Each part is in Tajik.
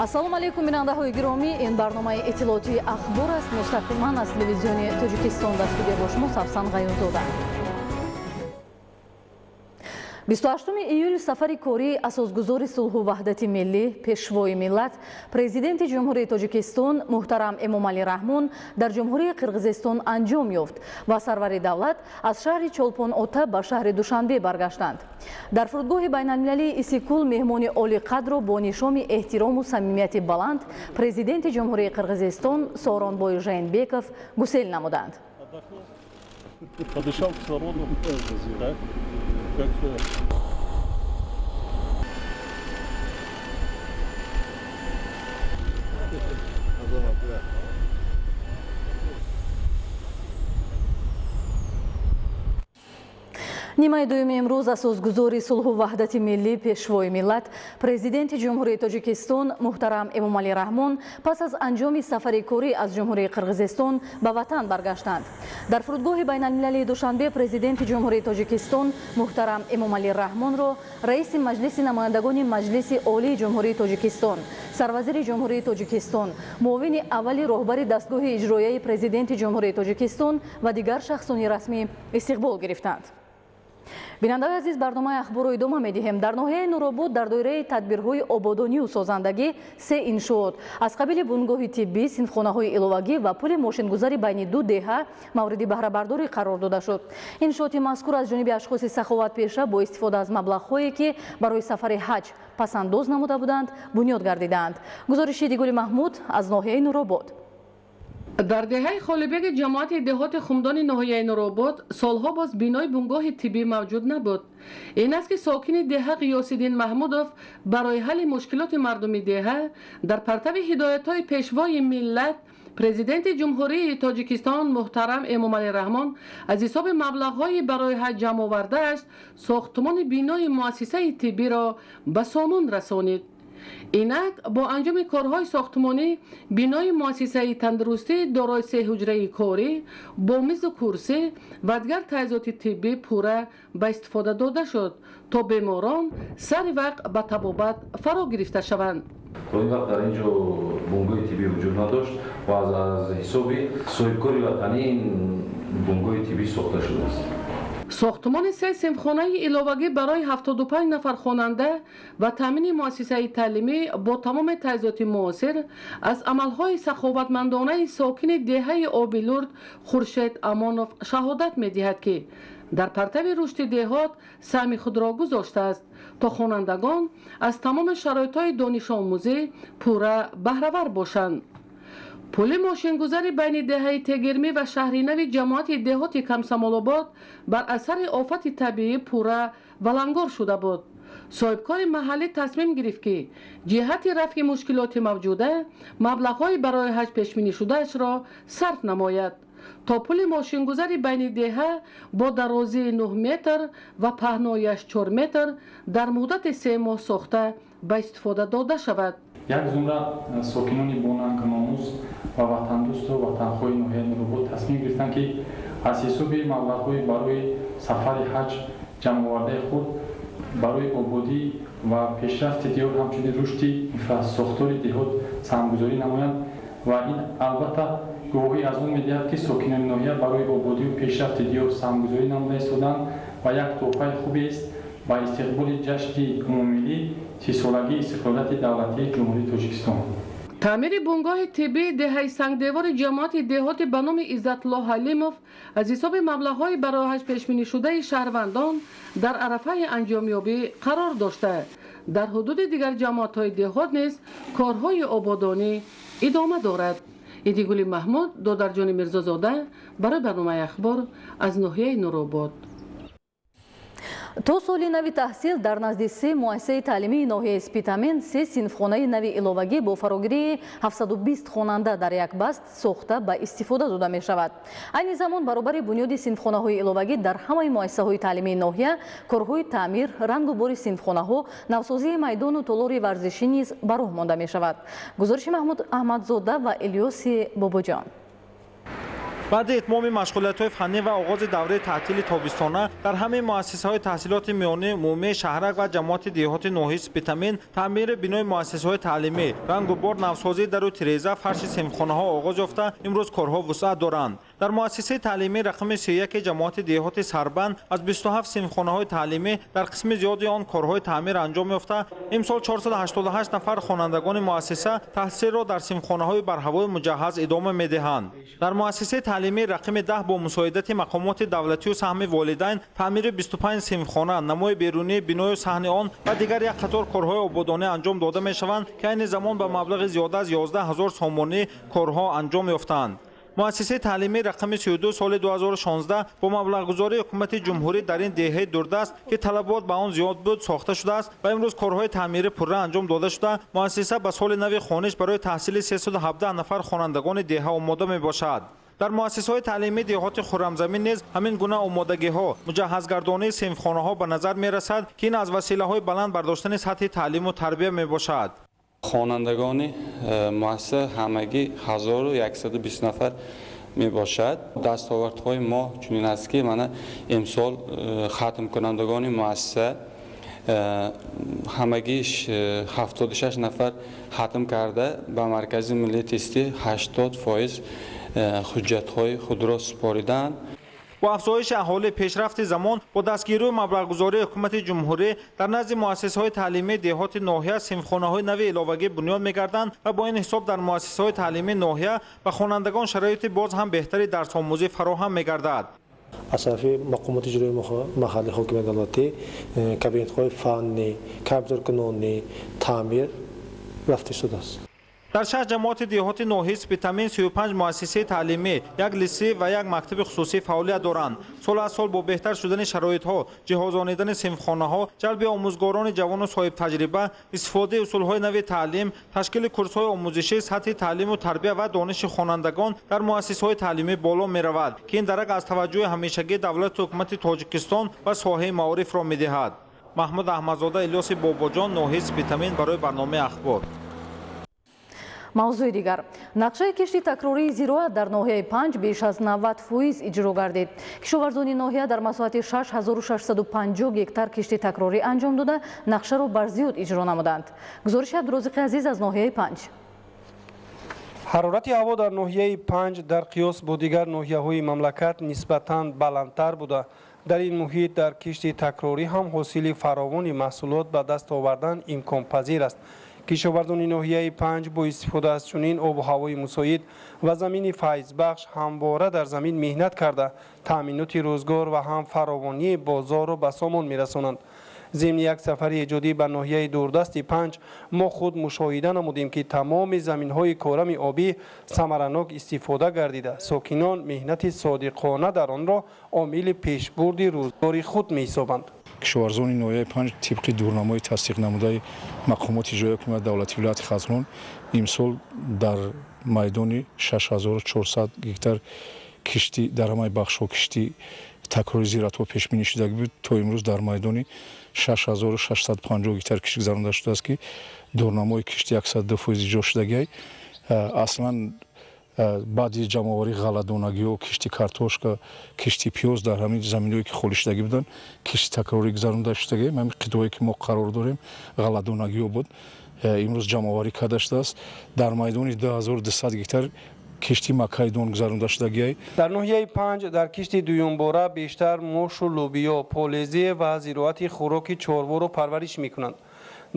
ассалому алейкум бинандаҳои гиромӣ, ин барномаи иттилоотии ахбор аст. Мустақиман аз телевизиони Тоҷикистон дар студия бо шумо Савсан Ғайозода. 28 июл сафари кории асосгузори сулҳу ваҳдати миллӣ, пешвои миллат, президенти ҷумҳурии Тоҷикистон муҳтарам Эмомалӣ Раҳмон дар ҷумҳурии Қирғизистон анҷом ёфт ва сарвари давлат аз шаҳри Чолпон-Ота ба шаҳри Душанбе баргаштанд. Дар фурудгоҳи байналмилалии Исикул меҳмони олиқадро бо нишони эҳтирому самимияти баланд президенти ҷумҳурии Қирғизистон Сооронбой Жээнбеков гусел намуданд. Подышал кислородом, да? Как нимаи дуюми имрӯз асосгузори сулҳу ваҳдати миллӣ, пешвои миллат, президенти ҷумҳурии Тоҷикистон муҳтарам Эмомалӣ Раҳмон пас аз анҷоми сафари корӣ аз ҷумҳурии Қирғизистон ба ватан баргаштанд. Дар фурудгоҳи байналмилалии Душанбе президенти ҷумҳурии Тоҷикистон муҳтарам Эмомалӣ Раҳмонро раиси маҷлиси намояндагони Маҷлиси Олии ҷумҳурии Тоҷикистон, сарвазири ҷумҳурии Тоҷикистон, муовини аввали роҳбари дастгоҳи иҷроияи президенти ҷумҳурии Тоҷикистон ва дигар шахсони расмӣ истиқбол гирифтанд. бинандаҳои азиз, барномаи ахборро идома медиҳем. Дар ноҳияи Нуробод дар доираи тадбирҳои ободонию созандагӣ се иншоот аз қабили бунгоҳи тиббӣ, синфхонаҳои иловагӣ ва пули мошингузари байни ду деҳа мавриди баҳрабардорӣ қарор дода шуд. Иншооти мазкур аз ҷониби ашхоси саховатпеша бо истифода аз маблағҳое ки барои сафари ҳаҷ пасандоз намуда буданд бунёд гардиданд. гузориши Дигули Маҳмуд аз ноҳияи Нуробод. дар деҳаи холибеги ҷамоати деҳоти хумдони ноҳияи Нуробод солҳо боз бинои бунгоҳи тиббӣ мавҷуд набуд. ин аст ки сокини деҳа Ғиёсиддин Маҳмудов барои ҳалли мушкилоти мардуми деҳа дар партави ҳидоятҳои пешвои миллат президенти ҷумҳурии Тоҷикистон муҳтарам Эмомалӣ Раҳмон аз ҳисоби маблағҳои барои ҳаҷ ҷамъовардааш сохтмони бинои муассисаи тиббиро ба сомон расонид. инак бо анҷоми корҳои сохтмонӣ бинои муассисаи тандурустӣ дорои се ҳуҷраи корӣ бо мизу курсӣ ва дигар таҷҳизоти тиббӣ пурра ба истифода дода шуд то беморон сари вақт ба табобат фаро гирифта шаванд. то ин вақт дар ин ҷо бунгоҳи тиббӣ вуҷуд надошт ва аз ҳисоби соҳибкори ватанӣ ин бунгоҳи тиббӣ сохта шудааст. сохтмони се синфхонаи иловагӣ барои 75 нафар хонанда ва таъмини муассисаи таълимӣ бо тамоми таҷҳизоти муосир аз амалҳои саховатмандонаи сокини деҳаи Оби Лурд Хуршед Амонов шаҳодат медиҳад ки дар партави рушди деҳот саҳми худро гузоштааст то хонандагон аз тамоми шароитҳои донишомӯзӣ пурра баҳравар бошанд. пули мошингузари байни деҳаи Тегирмӣ ва шаҳри нави ҷамоати деҳоти Камсамолобод бар асари офати табиӣ пурра валангор шуда буд. соҳибкори маҳаллӣ тасмим гирифт ки ҷиҳати рафъи мушкилоти мавҷуда маблағҳои барои ҳаҷ пешбинишудаашро сарф намояд то пули мошингузари байни деҳа бо дарозии 9 метр ва паҳнояш 4 метр дар муддати 3 моҳ сохта ба истифода дода шавад. як зумра сокинони бонанканомӯз ва ватандӯсту ватанхоҳи ноҳияи Нуробод тасмим гирифтанд ки аз ҳисоби маблағҳои барои сафари ҳаҷ ҷамъовардаи худ барои ободӣ ва пешрафти диёр ҳамчунин рушди инфрасохтори деҳот саҳмгузорӣ намоянд ва ин албатта гувоҳӣ аз он медиҳад ки сокинони ноҳия барои ободию пешрафти диёр саҳмгузорӣ намуда истоданд ва як тоҳфаи хубест ба истиқболи ҷашни умуммиллӣ сисолагии истиқлолияти давлатии ҷумҳурии Тоҷикистон. таъмири бунгоҳи тиббии деҳаи сангдевори ҷамоати деҳоти ба номи Иззатлоҳ Ҳалимов аз ҳисоби маблағҳои барои ҳаҷ пешбинишудаи шаҳрвандон дар арафаи анҷомёбӣ қарор дошта дар ҳудуди дигар ҷамоатҳои деҳот низ корҳои ободонӣ идома дорад. Идигули Маҳмуд, Додарҷони Мирзозода барои барномаи ахбор аз ноҳияи Нуробод. то соли нави таҳсил дар назди се муассисаи таълимии ноҳияи Спитамен се синфхонаи нави иловагӣ бо фарогирии 720 хонанда дар як баст сохта ба истифода дода мешавад. айни замон баробари бунёди синфхонаҳои иловагӣ дар ҳамаи муассисаҳои таълимии ноҳия корҳои таъмир, рангу бори синфхонаҳо, навсозии майдону толори варзишӣ низ ба роҳ монда мешавад. гузориши Маҳмуд Аҳмадзода ва Илёси Бобоҷон. بعد اتمام مشغولیت‌های فنی و آغاز دوره تعطیل تابستانه در همه مؤسسه‌های تحصیلات میانه عمومی شهرک و جماعت دیهات ناحیه سپیتامین تعمیر بنای مؤسسه‌های تعلیمی، رنگ و بار، نوسازی در و تیره‌زا، فرش صنفخانه‌ها آغاز یافته امروز کارها وسعت دارند. در مؤسسه تعلیمی رقم 31 جماعت دیهات سربند از 27 صنفخانه‌های تعلیمی در قسم زیادی آن کارهای تعمیر انجام یافته. امسال 488 نفر خوانندگان مؤسسه تحصیل را در صنفخانه‌های برهوای مجهز ادامه می‌دهند. در مؤسسه تعلیمی رقم 10 با مساعدت مقامات دولتی و سهم والدین تعمیر 25 صنفخانه، نمای بیرونی بنای صحن آن و دیگر یک قطار کارهای آبادانی انجام داده می‌شوند که این زمان به مبلغ زیاده از 11000 سامانی کارها انجام یافتند. مؤسسه تعلیمی رقم 32 سال 2016 با مبلغ گذاری حکومت جمهوری در این دهه دوردست که طلبات به آن زیاد بود ساخته شده است و امروز کارهای تعمیر پره انجام داده شده. مؤسسه به سال نو خوانش برای تحصیل 317 نفر خوانندگان دهه آماده می باشد. در مؤسسه‌های تعلیمی دیهات خرمزمین نیز همین گونه آمادگی‌ها مجهزگردانی صنفخانه‌ها به نظر می‌رسد که این از وسیله‌های بلند برداشتن سطح تعلیم و تربیت میباشد. خوانندگان مؤسسه همگی 1120 نفر می باشد. دستاوردهای ما چنین است که من امسال ختم کنندگان مؤسسه همگیش 76 نفر ختم کرده به مرکز ملی تستی 80% حجت‌های خود را سپاریدند. با افزایش اهالی پیشرفت زمان با دستگیری و مبلغ‌گذاری حکومت جمهوری در نزد مؤسسه‌های تعلیمی دیهات ناحیه صنفخانه‌های نو علاوگی بنیاد می‌گردند و با این حساب در مؤسسه‌های تعلیمی ناحیه و خوانندگان شرایط باز هم بهتری درس آموزی فراهم می‌گردد. از طرف مقامات اجرایی محلی حاکمیت دولتی کابینet‌های فنی، کارگزارکنان تعمیر رفته شده است. در 6 جماعت دیهات ناحیه سپیتامین 35 مؤسسه تعلیمی، یک لیسه و یک مکتب خصوصی فعالیت دارند. سال از سال با بهتر شدن شرایط‌ها، جهازانیدن صنفخانه‌ها، جلب آموزگاران جوان و صاحب تجربه، استفاده اصول‌های نو تعلیم، تشکیل کورس‌های آموزشی، سطح تعلیم و تربیت و دانش خوانندگان در مؤسسه‌های تعلیمی بالا می‌رود که این درک از توجه همیشگی دولت و حکومت تاجیکستان و ساحه معارف را می‌دهد. محمود احمدزاده، الیاس باباجان، ناحیه سپیتامین برای برنامه اخبار. موضوع دیگر، نقشه کشتی تکراری زیروات در ناحیه 5 بیش از 90% اجرا گردید. کشاورزان ناحیه در مساحت 6650 گکتار کشتی تکراری انجام داده نقشه را بر زیاد اجرا نمودند. گزارش عبدالرزاق عزیز از ناحیه 5. حرارت هوا در ناحیه 5 در قیاس با دیگر ناحیه‌های مملکت نسبتاً بلندتر بوده. در این محیط در کشتی تکراری هم حاصل فراوان محصولات به دست آوردن امکان پذیر است. کشاورزان ناحیه 5 با استفاده از چنین آب و هوای مساعد و زمین فیض بخش همواره در زمین مهنت کرده تأمینات روزگار و هم فراوانی بازار را به سامان می‌رسانند. ضمن یک سفر ایجادی به ناحیه دوردست 5 ما خود مشاهده نمودیم که تمام زمین‌های کارم آبی ثمرناک استفاده گردیده. ساکنان مهنت صادقانه در آن را عامل پیشبرد روزگاری خود می‌حسابند. کشاورزان ناحیه 5 طبق دورنامه تصدیق نموده مقامات اجرایی حکومت دولتی ولایت خزرون امسال در میدان 6400 گکتار کشتی در همه بخش‌ها کشتی تکراری زیرات‌ها پیش بینی شده بود. تا امروز در میدان 6650 گکتار کشتی گذرانده شده است که دورنامه کشتی 102% اجرا شده. اصلا بعدی جمع‌آوری غله‌دانگی و کشتی کارتوشکا، کشتی پیاز در همین زمینهایی که خالی شدگی بودن کشتی تکراری گذرانده شده. همین قطعه‌ای که ما قرار داریم غله‌دانگی بود امروز جمع‌آوری کرده شده است. در میدان 2200 گکتار کشتی مکایدون گذرانده شده. در ناحیه 5 در کشتی دوم باره بیشتر موش و لوبیا، پالزی و زراعت خوراک چاروا را پرورش می‌کنند.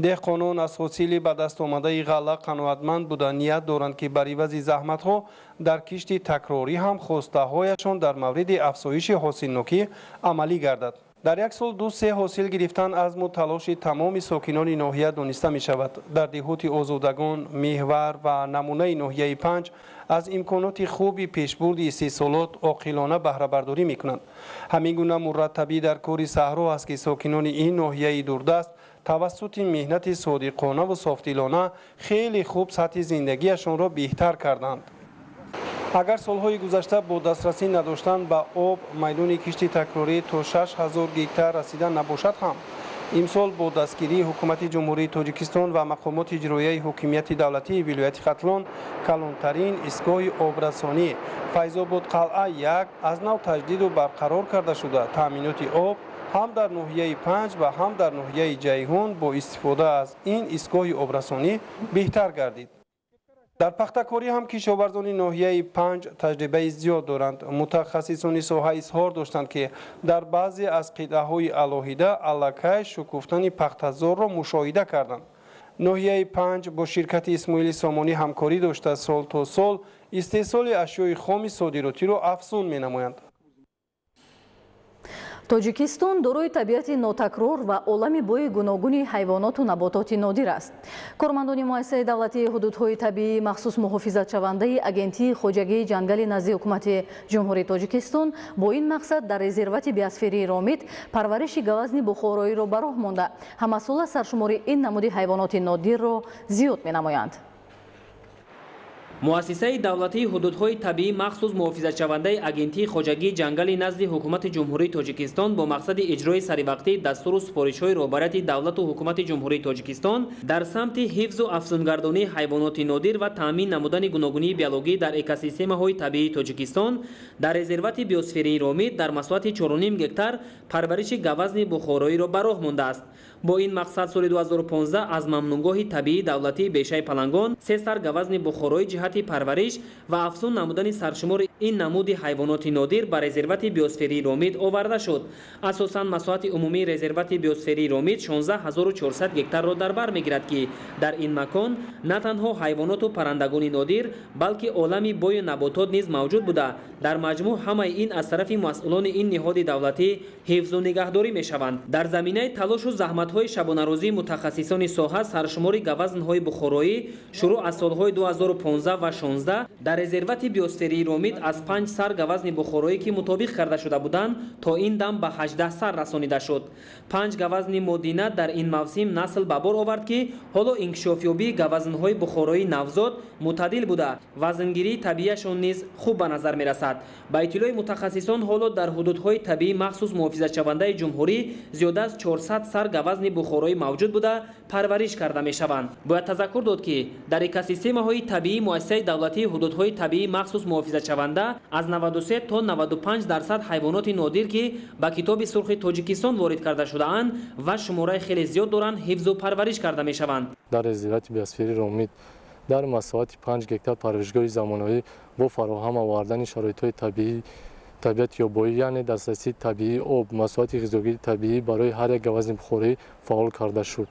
دهقانان از حاصل به دست آمده غله قناعتمند بوده نیت دارند که بر عوض زحمت‌ها در کشتی تکراری هم خواسته‌هایشان در مورد افزایش حاصلناکی عملی گردد. در یک سال 2-3 حاصل گرفتن از تلاش تمام ساکنان ناحیه دانسته می شود. در دهات آزادگان، محور و نمونه ناحیه 5 از امکانات خوبی پیشبرد استحصالات عاقلانه بهره برداری می کنند. همین گونه مرتبی در کار صحرا است که ساکنان این ناحیه دوردست توسط مهنت صادقانه و صافدلانه خیلی خوب سطح زندگیشان را بهتر کردند. اگر سالهای گذشته با دسترسی نداشتن به آب میدان کشتی تکراری تا 6000 گکتار رسیده نباشد هم имсол бо дастгирии ҳукумати ҷумҳурии тоҷикистон ва мақомоти иҷроияи ҳокимияти давлатии вилояти хатлон калонтарин истгоҳи обрасонӣ файзобод қалъа 1 аз нав таҷдиду барқарор карда шуда таъминоти об ҳам дар ноҳияи 5 ва ҳам дар ноҳияи ҷайҳун бо истифода аз ин истгоҳи обрасонӣ беҳтар гардид. дар пахтакорӣ ҳам кишоварзони ноҳияи 5 таҷрибаи зиёд доранд. мутахассисони соҳа изҳор доштанд ки дар баъзе аз қитъаҳои алоҳида аллакай шукуфтани пахтазорро мушоҳида карданд. ноҳияи 5 бо ширкати исмоили сомонӣ ҳамкорӣ дошта сол то сол истеҳсоли ашёи хоми содиротиро афзун менамоянд. тоҷикистон дорои табиати нотакрор ва олами бои гуногуни ҳайвоноту набототи нодир аст. кормандони муассисаи давлатии ҳудудҳои табиӣ махсус муҳофизатшавандаи агентии хоҷагии ҷангали назди ҳукумати ҷумҳурии тоҷикистон бо ин мақсад дар резервати биосферии ромид парвариши гавазни бухороиро ба роҳ монда ҳамасола саршумори ин намуди ҳайвоноти нодирро зиёд менамоянд. муассисаи давлатии ҳудудҳои табиӣ махсус муҳофизатшавандаи агентии хоҷагии ҷангали назди ҳукумати ҷумҳурии тоҷикистон бо мақсади иҷрои саривақтии дастуру супоришҳои роҳбарияти давлату ҳукумати ҷумҳурии тоҷикистон дар самти ҳифзу афзунгардонии ҳайвоноти нодир ва таъмин намудани гуногунии биологӣ дар экосистемаҳои табиии тоҷикистон дар резервати биосферии ромид дар масоҳати 4.5 гектар парвариши гавазни бухороиро ба роҳ мондааст. бо ин мақсад соли 2015 аз мамнунгоҳи табиии давлатии бешаи палангон 3 сар гавазни бухороӣ ҷиҳати парвариш ва афзун намудани саршумори ин намуди ҳайвоноти нодир ба резервати биосферии ромид оварда шуд. асосан масоҳати умумии резервати биосферии ромид 16400 гектарро дар бар мегирад ки дар ин макон на танҳо ҳайвоноту паррандагони нодир балки олами бою наботот низ мавҷуд буда дар маҷмӯъ ҳамаи ин аз тарафи масъулони ин ниҳоди давлатӣ ҳифзу нигаҳдорӣ мешаванд. дар заминаи талошу заҳматҳои шабонарӯзии мутахассисони соҳа саршумори гавазнҳои бухороӣ шуруъ аз солҳои 2015 ва 16 дар резервати биосферии ромид аз 5 сар гавазни бухороӣ ки мутобиқ карда шуда буданд то ин дам ба 18 сар расонида шуд. 5 гавазни модина дар ин мавсим насл ба бор овард ки ҳоло инкишофёбии гавазнҳои бухороии навзод мутадил буда вазнгирии табиияшон низ хуб ба назар мерасад. ба иттилои мутахассисон ҳоло дар ҳудудҳои табиӣ махсус муҳофизатшавандаи ҷумҳурӣ зиёда аз 400 сар гавазни бухороӣ мавҷуд буда парвариш карда мешаванд. бояд тазаккур дод ки дар экосистемаҳои табиӣ муассисаи давлатии ҳудудҳои табиӣ махсус муҳофизатшаванда аз 93 то 95% ҳайвоноти нодир ки ба китоби сурхи тоҷикистон ворид карда шудаанд ва шумораи хеле зиёд доранд ҳифзу парвариш карда мешаванд. дар резервати биосферии ромид дар масоҳати 5 гектар парваришгоҳи замонавӣ бо фароҳам овардани шароитҳои табиати ёбоӣ яъне дастрасии табиии об масоҳати ғизогирии табиӣ барои ҳар як гавазни бухороӣ фаъол карда шуд.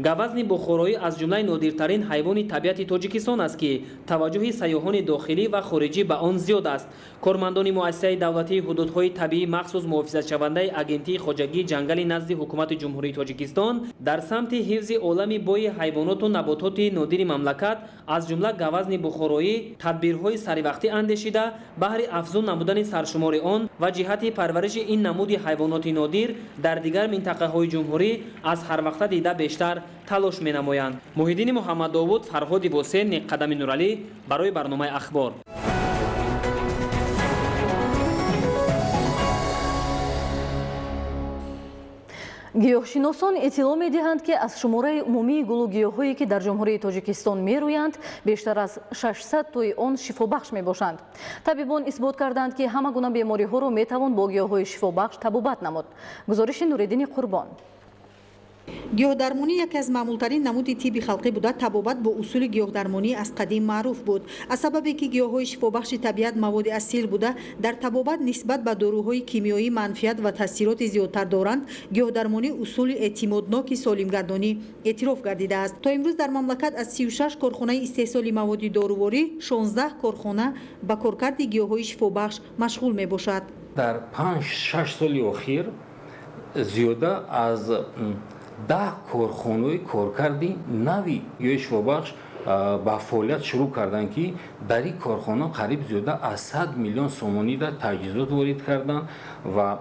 гавазни бухороӣ аз ҷумлаи нодиртарин ҳайвони табиати тоҷикистон аст ки таваҷҷӯҳи сайёҳони дохилӣ ва хориҷӣ ба он зиёд аст. кормандони муассисаи давлатии ҳудудҳои табиӣ махсус муҳофизатшавандаи агентии хоҷагии ҷангали назди ҳукумати ҷумҳурии тоҷикистон дар самти ҳифзи олами бои ҳайвоноту набототи нодири мамлакат аз ҷумла гавазни бухороӣ тадбирҳои саривақтӣ андешида баҳри афзун намудани саршумори он ва ҷиҳати парвариши ин намуди ҳайвоноти нодир дар дигар минтақаҳои ҷумҳурӣ аз ҳарвақта дида бештар талош менамоянд. муҳиддини муҳаммаддовуд, фарҳоди босен, неққадами нуралӣ барои барномаи ахбор. гиёҳшиносон иттилоъ медиҳанд ки аз шумораи умумии гулу гиёҳҳое ки дар ҷумҳурии тоҷикистон мерӯянд бештар аз 600 тои он шифобахш мебошанд. табибон исбот карданд ки ҳама гуна бемориҳоро метавон бо гиёҳҳои шифобахш табобат намуд. гузориши нуриддини қурбон. гиёҳдармонӣ яке аз маъмултарин намуди тибби халқӣ буда табобат бо усули гиёҳдармонӣ аз қадим маъруф буд. аз сабабе ки гиёҳҳои шифобахши табиат маводи асил буда дар табобат нисбат ба дорӯҳои кимиёӣ манфиат ва таъсироти зиёдтар доранд, гиёҳдармонӣ усули эътимодноки солимгардонӣ эътироф гардидааст. то имрӯз дар мамлакат аз 36 корхонаи истеҳсоли маводи доруворӣ 16 корхона ба коркарди гиёҳҳои шифобахш машғул мебошад. дар 5-6 соли охир зиёда аз 10 корхонаи коркарди нави гиёҳи шифобахш ба фаъолият шурӯъ карданд ки дар ин корхона қариб зиёда аз 100 миллион сомонида таҷҳизот ворид карданд ва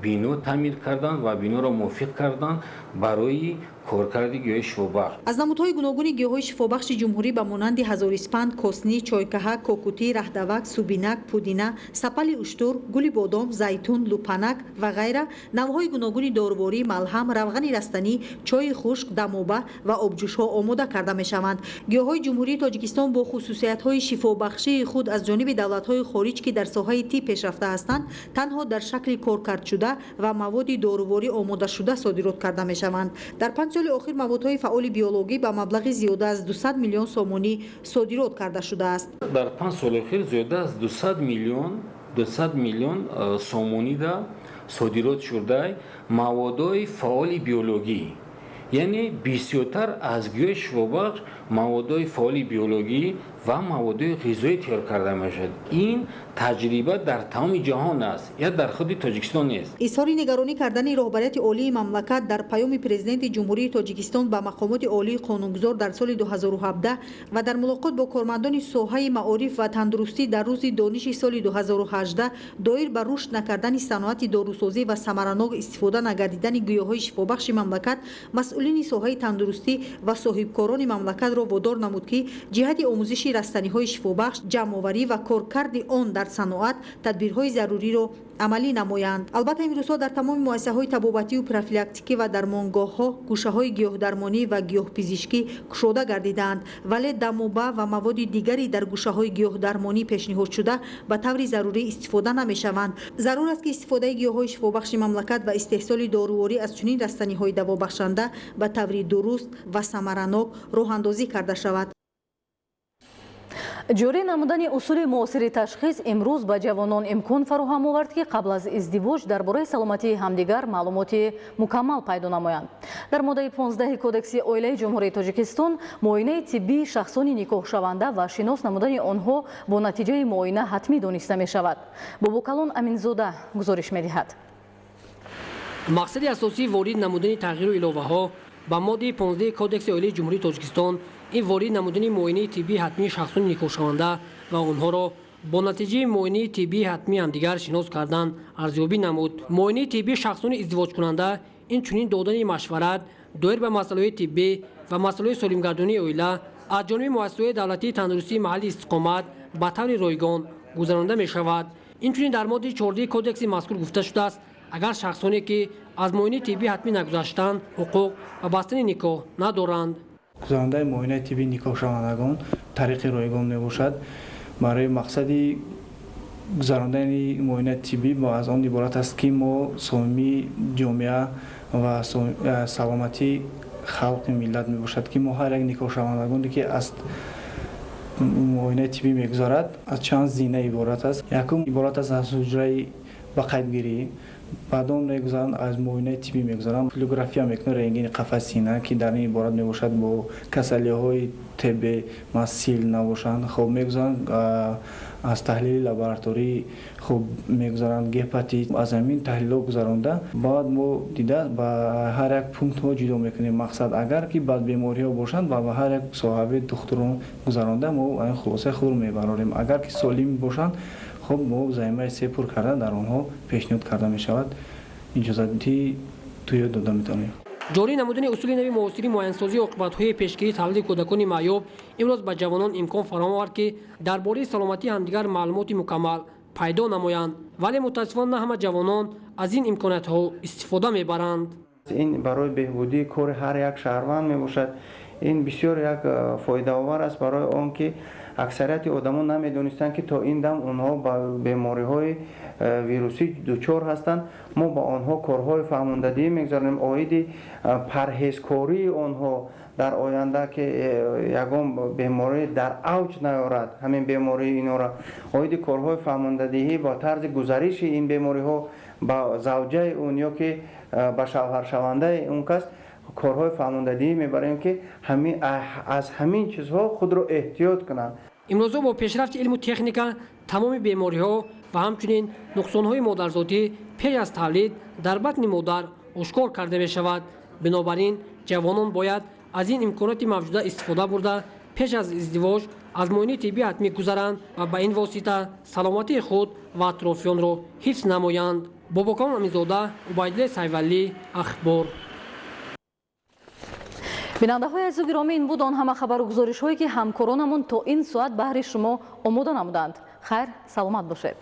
бино таъмир карданд ва биноро мувофиқ карданд барои کارکردی گیاه شفابخش. از نمودهای گوناگون گیاهای شفابخش جمهوری به مانند هزاریسپند، کاسنی، چایکهک، کوکوتی، رهدوک، سوبینک، پودینه، سپل اشتر، گل بادام، زیتون، لوپنک و غیره نوهای گوناگون داروباری، ملهم، روغن رستنی، چای خشک، دموبه و آبجوش‌ها آماده کرده می‌شوند. گیاهای جمهوری تاجیکستان با خصوصیت‌های شفابخشی خود از جانب دولت‌های خارج که در ساحه طب پیشرفته هستند، تنها در شکل کارکرد شده و مواد داروباری آماده شده صادرات کرده می‌شوند. در 5 سال اخیر موادهای فعال بیولوژی به مبلغ زیاده از 200 میلیون سومونی صادرات کرده شده است. در 5 سال اخیر زیاده از 200 میلیون سومونی دا صادرات شده موادهای فعال بیولوژی، یعنی بسیارتر از گیاه شفابخش موادهای فعال بیولوژی و موادهای غذایی تیار کرده میشد. این تجربه در تمام جهان است یا در خود تاجیکستان نیست. اظهار نگرانی کردن رهبریت عالی مملکت در پیام پرزیدنت جمهوری تاجیکستان به مقامات عالی قانونگذار در سال 2017 و در ملاقات با کارمندان ساحه معارف و تندرستی در روز دانش سال 2018 دایر بر رشد نکردن صنعت داروسازی و ثمرناک استفاده نگردیدن گیاهای شفابخش مملکت، مسئولین ساحه تندرستی و صاحبکاران مملکت را وادار نمود که جهت آموزش رستنی‌های شفابخش، جمع‌آوری و کارکرد آن در صنعت تدبیرهای ضروری را عملی نمایند. البته این روزها در تمام مؤسسه‌های طبابتی و پروفیلاکتیکی و درمانگاه‌ها گوشه‌های گیاهدرمانی و گیاهپزشکی گشوده گردیدند، ولی دموبه و مواد دیگری در گوشه‌های گیاهدرمانی پیشنهاد شده به طور ضروری استفاده نمی‌شوند. ضرور است که استفاده گیاهای شفابخش مملکت و استحصال دارویی از چنین رستنی‌های دوابخشنده به طور درست و ثمرناک راه‌اندازی کرده شود. جوری نمودن اصول معاصر تشخیص امروز به جوانان امکان فراهم آورد که قبل از ازدواج درباره سلامتی همدیگر معلومات مکمل پیدا نمایند. در ماده 15 کودکس اویله جمهوری تاجیکستان معاینه طبی شخصان نکاح شونده و شناس نمودن آنها با نتیجه معاینه حتمی دانسته می شود. بابوکالون امینزاده گزارش می دهد. مقصد اساسی وارد نمودن تغییر و الوه ها با ماده 15 کودکس اویله جمهوری تاجیکستان این وارد نمودن معاینه طبی حتمی شخصان نکاح شونده و آنها را با نتیجه معاینه طبی حتمی همدیگر شناس کردن ارزیابی نمود. معاینه طبی شخصان ازدواج کننده این چنین دادن مشورت دایر به مسائل طبی و مسائل سالمگردانی اویله از جانب مؤسسات دولتی تندرستی محلی استقامت به طور رایگان گذرانده می شود. این چنین در ماده 14 کودکس مذکور گفته شده است اگر شخصانی که از معاینه طبی حتمی نگذشتند حقوق و بستن نکاح ندارند. گذرانده معاینه طبی نکاح شوندگان طریق رایگان می برای مقصدی گذراندن معاینه طبی با از آن عبارت است که ما سالمی جامعه و سلامتی خلق ملت می باشد که ما هر یک نکاح شوندگانی که از معاینه طبی میگذارد از چند زینه عبارت است. یکم عبارت است از حجره با قیدگیری، بعدم میگذارن از معاینه طبی میگذارن فلوگرافی میکنن رنگین قفس سینه که در این عبارت میباشد با کسلی‌های طبی مسیل نباشند. خب میگذارن از تحلیل لابراتوری خب میگذارن هپاتیت از همین تحلیل گذرانده بعد ما دیده با هر یک پونکت ها جدا میکنیم. مقصد اگر که بعد بیماری ها باشند با هر یک صاحب دکتران گذرانده ما این خلاصه خود رو میبریم. اگر که سالم باشند خب ما زایمه سپر کردن در آنها پیشنهاد کرده می شود. اجازاتی توی داده میتونیم. جاری نمودن اصول نوی معاصر معاینه‌سازی عاقبت‌های پیشگیری تولد کودکان معیوب امروز به جوانان امکان فراهم آورد که درباره سلامتی همدیگر معلومات مکمل پیدا نمایند، ولی متاسفانه نه همه جوانان از این امکانات‌ها استفاده می‌برند. این برای بهبودی کار هر یک شهروند میباشد. این بسیار یک فایده آور است برای آن که اکثریت آدمان نمیدونستند که تا این دم اونها با بیماری‌های ویروسی دچار هستند. ما با آنها کارهای فهماندهی میگذاریم آید پرهیزکاری آنها در آینده که یگان بیماری در اوج نیارد. همین بیماری اینا را آید کارهای فهماندهی با طرز گزارش این بیماری ها با زوجه اون یا که با شوهر شونده اون کس کارهای فهماندهی میبریم که از همین چیزها خود رو احتیاط کنند. امروز با پیشرفت علم و تکنیک تمام بیماری ها و همچنین نقصان های مادرزادی پیش از تولید در بطن مادر آشکار کرده می شود. بنابراین جوانان باید از این امکانات موجوده استفاده برده پیش از ازدواج از معاینه طبی حتمی گذرند و به این واسطه سلامتی خود و اطرافیان را حفظ نمایند. باباکان امیرزاده، عبیدالله سیدولی، اخبار. бинандаҳои азизу гиромӣ, ин буд он ҳама хабару гузоришҳое ки ҳамкоронамон то ин соат баҳри шумо омода намуданд. хайр, саломат бошед.